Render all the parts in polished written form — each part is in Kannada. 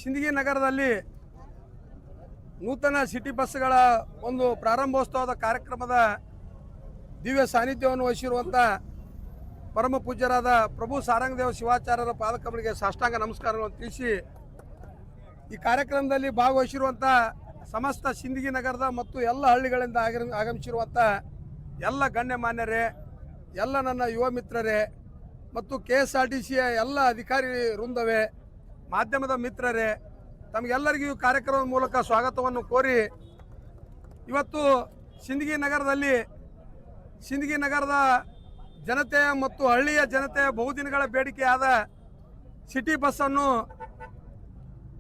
ಸಿಂದಗಿ ನಗರದಲ್ಲಿ ನೂತನ ಸಿಟಿ ಬಸ್ಗಳ ಒಂದು ಪ್ರಾರಂಭೋತ್ಸವದ ಕಾರ್ಯಕ್ರಮದ ದಿವ್ಯ ಸಾನ್ನಿಧ್ಯವನ್ನು ವಹಿಸಿರುವಂಥ ಪರಮ ಪೂಜ್ಯರಾದ ಪ್ರಭು ಸಾರಂಗದೇವ ಶಿವಾಚಾರ್ಯರ ಪಾದಕಮಲಿಗೆ ಸಾಷ್ಟಾಂಗ ನಮಸ್ಕಾರಗಳನ್ನು ತಿಳಿಸಿ, ಈ ಕಾರ್ಯಕ್ರಮದಲ್ಲಿ ಭಾಗವಹಿಸಿರುವಂಥ ಸಮಸ್ತ ಸಿಂದಗಿ ನಗರದ ಮತ್ತು ಎಲ್ಲ ಹಳ್ಳಿಗಳಿಂದ ಆಗಮಿಸಿರುವಂಥ ಎಲ್ಲ ಗಣ್ಯಮಾನ್ಯರೇ, ಎಲ್ಲ ನನ್ನ ಯುವ ಮಿತ್ರರೇ ಮತ್ತು KSRTCಯ ಎಲ್ಲ ಅಧಿಕಾರಿ ವೃಂದವೇ, ಮಾಧ್ಯಮದ ಮಿತ್ರರೇ, ತಮಗೆಲ್ಲರಿಗೂ ಕಾರ್ಯಕ್ರಮದ ಮೂಲಕ ಸ್ವಾಗತವನ್ನು ಕೋರಿ, ಇವತ್ತು ಸಿಂದಗಿ ನಗರದ ಜನತೆಯ ಮತ್ತು ಹಳ್ಳಿಯ ಜನತೆಯ ಬಹುದಿನಗಳ ಬೇಡಿಕೆಯಾದ ಸಿಟಿ ಬಸ್ಸನ್ನು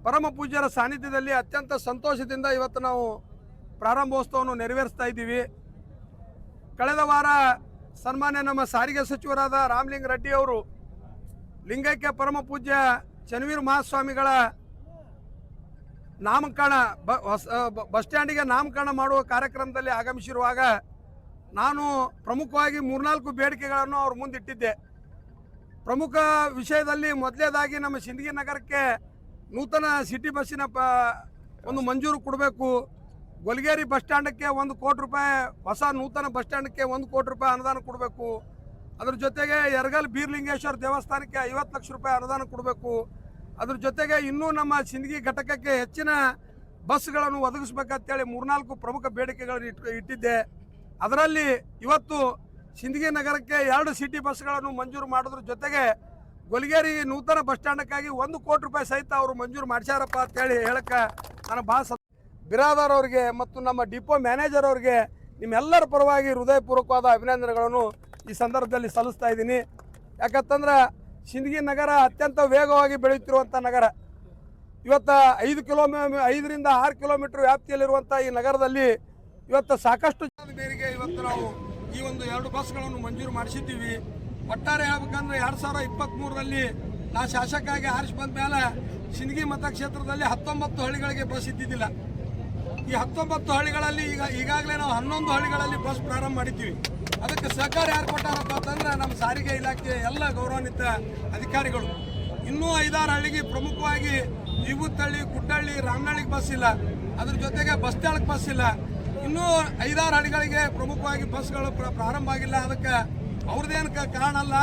ಪರಮ ಪೂಜ್ಯರ ಸಾನ್ನಿಧ್ಯದಲ್ಲಿ ಅತ್ಯಂತ ಸಂತೋಷದಿಂದ ಇವತ್ತು ನಾವು ಪ್ರಾರಂಭೋತ್ಸವವನ್ನು ನೆರವೇರಿಸ್ತಾ ಇದ್ದೀವಿ. ಕಳೆದ ವಾರ ಸನ್ಮಾನ್ಯ ನಮ್ಮ ಸಾರಿಗೆ ಸಚಿವರಾದ ರಾಮಲಿಂಗ ರೆಡ್ಡಿ ಅವರು ಲಿಂಗೈಕ್ಯ ಪರಮ ಪೂಜ್ಯ ಚನ್ನವೀರ ಮಹಾಸ್ವಾಮಿಗಳ ನಾಮಕರಣ ಬಸ್ ಸ್ಟ್ಯಾಂಡಿಗೆ ನಾಮಕರಣ ಮಾಡುವ ಕಾರ್ಯಕ್ರಮದಲ್ಲಿ ಆಗಮಿಸಿರುವಾಗ ನಾನು ಪ್ರಮುಖವಾಗಿ 3-4 ಬೇಡಿಕೆಗಳನ್ನು ಅವ್ರ ಮುಂದಿಟ್ಟಿದ್ದೆ. ಪ್ರಮುಖ ವಿಷಯದಲ್ಲಿ ಮೊದಲನೇದಾಗಿ ನಮ್ಮ ಸಿಂದಗಿ ನಗರಕ್ಕೆ ನೂತನ ಸಿಟಿ ಬಸ್ಸಿನ ಒಂದು ಮಂಜೂರು ಕೊಡಬೇಕು. ಗೊಲಗೇರಿ ಬಸ್ ಸ್ಟ್ಯಾಂಡಕ್ಕೆ 1 ಕೋಟಿ ರೂಪಾಯಿ, ಹೊಸ ನೂತನ ಬಸ್ ಸ್ಟ್ಯಾಂಡಕ್ಕೆ 1 ಕೋಟಿ ರೂಪಾಯಿ ಅನುದಾನ ಕೊಡಬೇಕು. ಅದ್ರ ಜೊತೆಗೆ ಯರಗಲ್ ಬೀರ್ಲಿಂಗೇಶ್ವರ ದೇವಸ್ಥಾನಕ್ಕೆ 50 ಲಕ್ಷ ರೂಪಾಯಿ ಅನುದಾನ ಕೊಡಬೇಕು. ಅದ್ರ ಜೊತೆಗೆ ಇನ್ನೂ ನಮ್ಮ ಸಿಂದಗಿ ಘಟಕಕ್ಕೆ ಹೆಚ್ಚಿನ ಬಸ್ಗಳನ್ನು ಒದಗಿಸ್ಬೇಕಂತೇಳಿ 3-4 ಪ್ರಮುಖ ಬೇಡಿಕೆಗಳನ್ನು ಇಟ್ಟಿದ್ದೆ. ಅದರಲ್ಲಿ ಇವತ್ತು ಸಿಂದಗಿ ನಗರಕ್ಕೆ 2 ಸಿಟಿ ಬಸ್ಗಳನ್ನು ಮಂಜೂರು ಮಾಡೋದ್ರ ಜೊತೆಗೆ ಗೊಲಗೇರಿ ನೂತನ ಬಸ್ ಸ್ಟ್ಯಾಂಡಕ್ಕಾಗಿ 1 ಕೋಟಿ ರೂಪಾಯಿ ಸಹಿತ ಅವರು ಮಂಜೂರು ಮಾಡಿಸ್ಯಾರಪ್ಪ ಅಂತೇಳಿ ಹೇಳಕ್ಕೆ ನಾನು ಭಾಳ ಬಿರಾದಾರ್ ಅವರಿಗೆ ಮತ್ತು ನಮ್ಮ ಡಿಪೋ ಮ್ಯಾನೇಜರ್ ಅವರಿಗೆ ನಿಮ್ಮೆಲ್ಲರ ಪರವಾಗಿ ಹೃದಯಪೂರ್ವಕವಾದ ಅಭಿನಂದನೆಗಳನ್ನು ಈ ಸಂದರ್ಭದಲ್ಲಿ ಸಲ್ಲಿಸ್ತಾ ಇದ್ದೀನಿ. ಯಾಕಂತಂದ್ರೆ ಸಿಂದಗಿ ನಗರ ಅತ್ಯಂತ ವೇಗವಾಗಿ ಬೆಳೆಯುತ್ತಿರುವಂಥ ನಗರ. ಇವತ್ತು 5 ರಿಂದ 6 ಕಿಲೋಮೀಟರ್ ವ್ಯಾಪ್ತಿಯಲ್ಲಿರುವಂಥ ಈ ನಗರದಲ್ಲಿ ಇವತ್ತು ಸಾಕಷ್ಟು ಮೇರೆಗೆ ಇವತ್ತು ನಾವು ಈ ಒಂದು 2 ಬಸ್ಗಳನ್ನು ಮಂಜೂರು ಮಾಡಿಸಿದ್ದೀವಿ. ಒಟ್ಟಾರೆ ಹೇಳ್ಬೇಕಂದ್ರೆ 2023ರಲ್ಲಿ ನಾ ಶಾಸಕಾಗಿ ಆರಿಸಿ ಬಂದ ಮೇಲೆ ಸಿಂದಗಿ ಮತಕ್ಷೇತ್ರದಲ್ಲಿ 19 ಹಳ್ಳಿಗಳಿಗೆ ಬಸ್ ಇದ್ದಿದ್ದಿಲ್ಲ. ಈ 19 ಹಳ್ಳಿಗಳಲ್ಲಿ ಈಗಾಗಲೇ ನಾವು 11 ಹಳ್ಳಿಗಳಲ್ಲಿ ಬಸ್ ಪ್ರಾರಂಭ ಮಾಡಿದ್ದೀವಿ. ಅದಕ್ಕೆ ಸಹಕಾರ ಯಾರು ಕೊಟ್ಟಾರಪ್ಪ ಅಂತಂದ್ರೆ ನಮ್ಮ ಸಾರಿಗೆ ಇಲಾಖೆ ಎಲ್ಲ ಗೌರವಾನ್ವಿತ ಅಧಿಕಾರಿಗಳು. ಇನ್ನೂ 5-6 ಹಳ್ಳಿಗೆ ಪ್ರಮುಖವಾಗಿ ವಿಭೂತಹಳ್ಳಿ, ಗುಡ್ಡಹಳ್ಳಿ, ರಾಮನಹಳ್ಳಿಗೆ ಬಸ್ ಇಲ್ಲ. ಅದ್ರ ಜೊತೆಗೆ ಬಸ್ತಾಳಕ್ಕೆ ಬಸ್ ಇಲ್ಲ. ಇನ್ನೂ 5-6 ಹಳ್ಳಿಗಳಿಗೆ ಪ್ರಮುಖವಾಗಿ ಬಸ್ಗಳು ಪ್ರಾರಂಭ ಆಗಿಲ್ಲ. ಅದಕ್ಕೆ ಅವ್ರದ್ದೇನು ಕಾರಣ ಅಲ್ಲ,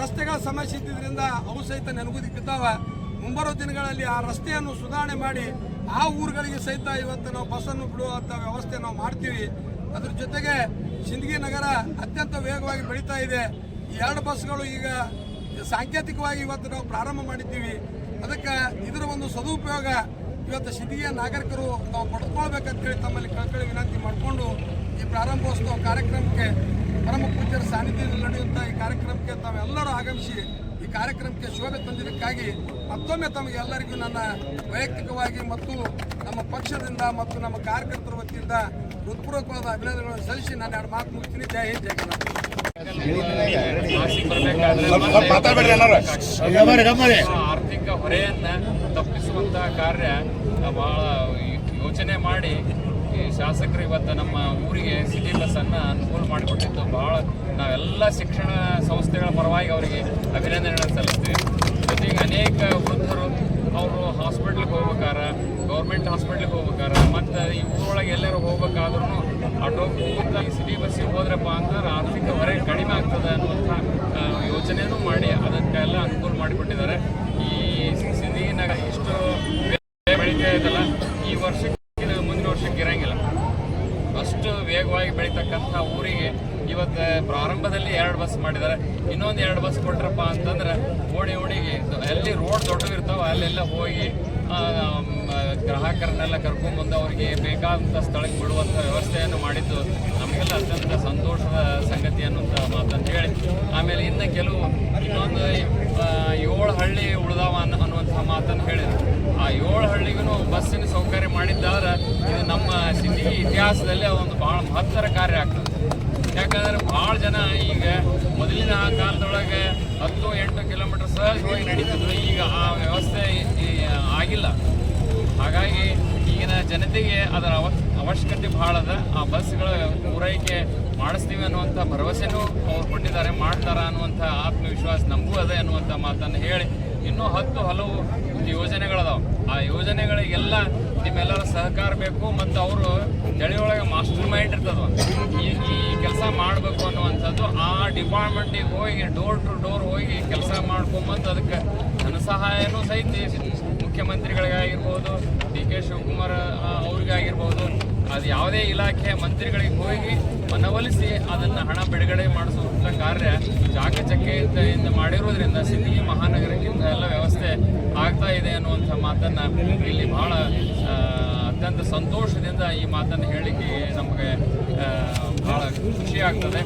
ರಸ್ತೆಗಳ ಸಮಸ್ಯೆ ಇದ್ದಿದ್ದರಿಂದ ಅವು ಸಹಿತ ನೆನಗುದಿ ಬಿದ್ದಾವ. ಮುಂಬರುವ ದಿನಗಳಲ್ಲಿ ಆ ರಸ್ತೆಯನ್ನು ಸುಧಾರಣೆ ಮಾಡಿ ಆ ಊರುಗಳಿಗೆ ಸಹಿತ ಇವತ್ತು ನಾವು ಬಸ್ಸನ್ನು ಬಿಡುವಂಥ ವ್ಯವಸ್ಥೆ ನಾವು ಮಾಡ್ತೀವಿ. ಅದ್ರ ಜೊತೆಗೆ ಸಿಂದಗಿ ನಗರ ಅತ್ಯಂತ ವೇಗವಾಗಿ ಬೆಳೀತಾ ಇದೆ. ಈ 2 ಬಸ್ಗಳು ಈಗ ಸಾಂಕೇತಿಕವಾಗಿ ಇವತ್ತು ನಾವು ಪ್ರಾರಂಭ ಮಾಡಿದ್ದೀವಿ. ಅದಕ್ಕೆ ಇದರ ಒಂದು ಸದುಪಯೋಗ ಇವತ್ತು ಸಿಂದಗಿಯ ನಾಗರಿಕರು ನಾವು ಪಡೆದುಕೊಳ್ಬೇಕಂತೇಳಿ ತಮ್ಮಲ್ಲಿ ಕಳಕಳಿ ವಿನಂತಿ ಮಾಡಿಕೊಂಡು ಈ ಪ್ರಾರಂಭೋತ್ಸವ ಕಾರ್ಯಕ್ರಮಕ್ಕೆ ಪರಮ ಪೂಜ್ಯರ ಸಾನ್ನಿಧ್ಯದಲ್ಲಿ ನಡೆಯುವಂಥ ಈ ಕಾರ್ಯಕ್ರಮಕ್ಕೆ ತಾವೆಲ್ಲರೂ ಆಗಮಿಸಿ ಈ ಕಾರ್ಯಕ್ರಮಕ್ಕೆ ಶೋಭೆ ತಂದಿದ್ದಕ್ಕಾಗಿ ಮತ್ತೊಮ್ಮೆ ತಮಗೆ ಎಲ್ಲರಿಗೂ ನನ್ನ ವೈಯಕ್ತಿಕವಾಗಿ ಮತ್ತು ನಮ್ಮ ಪಕ್ಷದಿಂದ ಮತ್ತು ನಮ್ಮ ಕಾರ್ಯಕರ್ತರ ವತಿಯಿಂದ ಹೃತ್ಪೂರ್ವಕವಾದ ಅಭಿನಂದನೆಗಳನ್ನು ಸಲ್ಲಿಸಿ ನಾನು 2 ಮಾತು ಮುಗಿಸ್ತೀನಿ. ಜೈ ಹಿಂದ್, ಜೈ ಕರ್ನಾಟಕ. ಆರ್ಥಿಕ ಹೊರೆಯನ್ನು ತಪ್ಪಿಸುವಂತಹ ಕಾರ್ಯ ಬಹಳ ಯೋಚನೆ ಮಾಡಿ ಶಾಸಕರು ಇವತ್ತು ನಮ್ಮ ಊರಿಗೆ ಸಿಟಿ ಬಸ್ಸನ್ನು ಅನುಕೂಲ ಮಾಡಿಕೊಟ್ಟಿದ್ದು ಬಹಳ ನಾವೆಲ್ಲ ಶಿಕ್ಷಣ ಸಂಸ್ಥೆಗಳ ಪರವಾಗಿ ಅವರಿಗೆ ಅಭಿನಂದನೆಗಳನ್ನು ಸಲ್ಲಿಸ್ತೀವಿ. ಜೊತೆಗೆ ಅನೇಕ ವೃದ್ಧರು ಅವರು ಹಾಸ್ಪಿಟ್ಲಿಗೆ ಹೋಗ್ಬೇಕಾರೆ, ಗೌರ್ಮೆಂಟ್ ಹಾಸ್ಪಿಟ್ಲಿಗೆ ಹೋಗ್ಬೇಕಾರೆ, ಮತ್ತು ಈ ಊರೊಳಗೆ ಎಲ್ಲರೂ ಹೋಗ್ಬೇಕಾದ್ರೂ ಆಟೋಗೆ ಹೋಗುತ್ತಾ ಈ ಸಿಟಿ ಬಸ್ಸಿಗೆ ಹೋದ್ರಪ್ಪ ಅಂತಂದ್ರೆ ಆರ್ಥಿಕ ಹೊರೆ ಕಡಿಮೆ ಆಗ್ತದೆ ಅನ್ನುವಂಥ ಯೋಚನೆಯೂ ಮಾಡಿ ಅದಕ್ಕೆಲ್ಲ ಅನುಕೂಲ ಮಾಡಿಕೊಟ್ಟಿದ್ದಾರೆ. ಈ ಸಿಂದಗಿನಾಗ ಇಷ್ಟು ಬೆಳೀತಾ ಇದಲ್ಲ, ಈ ವರ್ಷಕ್ಕೆ ಮುಂದಿನ ವರ್ಷಕ್ಕೆ ಇರೋಂಗಿಲ್ಲ. ಅಷ್ಟು ವೇಗವಾಗಿ ಬೆಳೀತಕ್ಕಂಥ ಊರಿಗೆ ಇವತ್ತು ಪ್ರಾರಂಭದಲ್ಲಿ 2 ಬಸ್ ಮಾಡಿದ್ದಾರೆ. ಇನ್ನೊಂದು 2 ಬಸ್ ಕೊಟ್ರಪ್ಪ ಅಂತಂದ್ರೆ ಓಣಿಗೆ ಎಲ್ಲಿ ರೋಡ್ ದೊಡ್ಡವಿರ್ತಾವೆ ಅಲ್ಲೆಲ್ಲ ಹೋಗಿ ಗ್ರಾಹಕರನ್ನೆಲ್ಲ ಕರ್ಕೊಂಡ್ಬಂದು ಅವರಿಗೆ ಬೇಕಾದಂಥ ಸ್ಥಳಕ್ಕೆ ಬಿಡುವಂಥ ವ್ಯವಸ್ಥೆಯನ್ನು ಮಾಡಿದ್ದು ನಮಗೆಲ್ಲ ಅತ್ಯಂತ ಸಂತೋಷದ ಸಂಗತಿ ಅನ್ನುವಂಥ ಮಾತಂತ ಹೇಳಿ, ಆಮೇಲೆ ಇನ್ನೊಂದು 7 ಹಳ್ಳಿ ಉಳಿದಾವ ಅನ್ನುವಂಥ ಮಾತನ್ನು ಹೇಳಿದ್ರು. ಆ 7 ಹಳ್ಳಿಗೂ ಬಸ್ಸಿನ ಸೌಕರ್ಯ ಮಾಡಿದ್ದಾದ್ರೆ ಇದು ನಮ್ಮ ಸಿಂದಗಿ ಇತಿಹಾಸದಲ್ಲಿ ಅದೊಂದು ಭಾಳ ಮಹತ್ತರ ಕಾರ್ಯ ಆಗ್ತದೆ. ಯಾಕಂದ್ರೆ ಭಾಳ ಜನ ಈಗ ಮೊದಲಿನ ಕಾಲದೊಳಗೆ 10-8 ಕಿಲೋಮೀಟರ್ ಸಹಜವಾಗಿ ನಡೀತಿದ್ರು. ಈಗ ಆ ವ್ಯವಸ್ಥೆ ಆಗಿಲ್ಲ. ಹಾಗಾಗಿ ಈಗಿನ ಜನತೆಗೆ ಅದರ ಅವಶ್ಯಕತೆ ಭಾಳ ಅದ. ಆ ಬಸ್ಗಳ ಪೂರೈಕೆ ಮಾಡಿಸ್ತೀವಿ ಅನ್ನುವಂಥ ಭರವಸೆನೂ ಅವ್ರು ಕೊಟ್ಟಿದ್ದಾರೆ, ಮಾಡ್ತಾರ ಅನ್ನುವಂಥ ಆತ್ಮವಿಶ್ವಾಸ ನಮಗೂ ಅದೇ ಅನ್ನುವಂಥ ಮಾತನ್ನು ಹೇಳಿ ಇನ್ನೂ 10 ಹಲವು ಯೋಜನೆಗಳದಾವೆ. ಆ ಯೋಜನೆಗಳಿಗೆಲ್ಲ ನಿಮ್ಮೆಲ್ಲರ ಸಹಕಾರ ಬೇಕು ಮತ್ತು ಅವರು ಚಳಿಯೊಳಗೆ ಮಾಸ್ಟರ್ ಮೈಂಡ್ ಇರ್ತದ ಈ ಕೆಲಸ ಮಾಡಬೇಕು ಅನ್ನುವಂಥದ್ದು. ಆ ಡಿಪಾರ್ಟ್ಮೆಂಟಿಗೆ ಹೋಗಿ ಡೋರ್ ಟು ಡೋರ್ ಹೋಗಿ ಕೆಲಸ ಮಾಡ್ಕೊಂಬಂದು ಅದಕ್ಕೆ ಧನ ಸಹಾಯನೂ ಸಹಿತ ಮುಖ್ಯಮಂತ್ರಿಗಳಿಗಾಗಿರ್ಬೋದು, ಡಿ ಕೆ ಶಿವಕುಮಾರ್ ಅವ್ರಿಗಾಗಿರ್ಬೋದು, ಅದು ಯಾವುದೇ ಇಲಾಖೆಯ ಮಂತ್ರಿಗಳಿಗೆ ಹೋಗಿ ಮನವೊಲಿಸಿ ಅದನ್ನು ಹಣ ಬಿಡುಗಡೆ ಮಾಡಿಸುವಂಥ ಕಾರ್ಯ ಚಾಕಚಕ್ಯತೆಯಿಂದ ಮಾಡಿರೋದ್ರಿಂದ ಸಿಂದಗಿ ಮಹಾನಗರಕ್ಕಿಂತ ಎಲ್ಲ ವ್ಯವಸ್ಥೆ ಆಗ್ತಾ ಇದೆ ಅನ್ನುವಂಥ ಮಾತನ್ನು ಇಲ್ಲಿ ಬಹಳ ಅತ್ಯಂತ ಸಂತೋಷದಿಂದ ಈ ಮಾತನ್ನು ಹೇಳಿಕೆ ನಮಗೆ ಬಹಳ ಖುಷಿ ಆಗ್ತದೆ.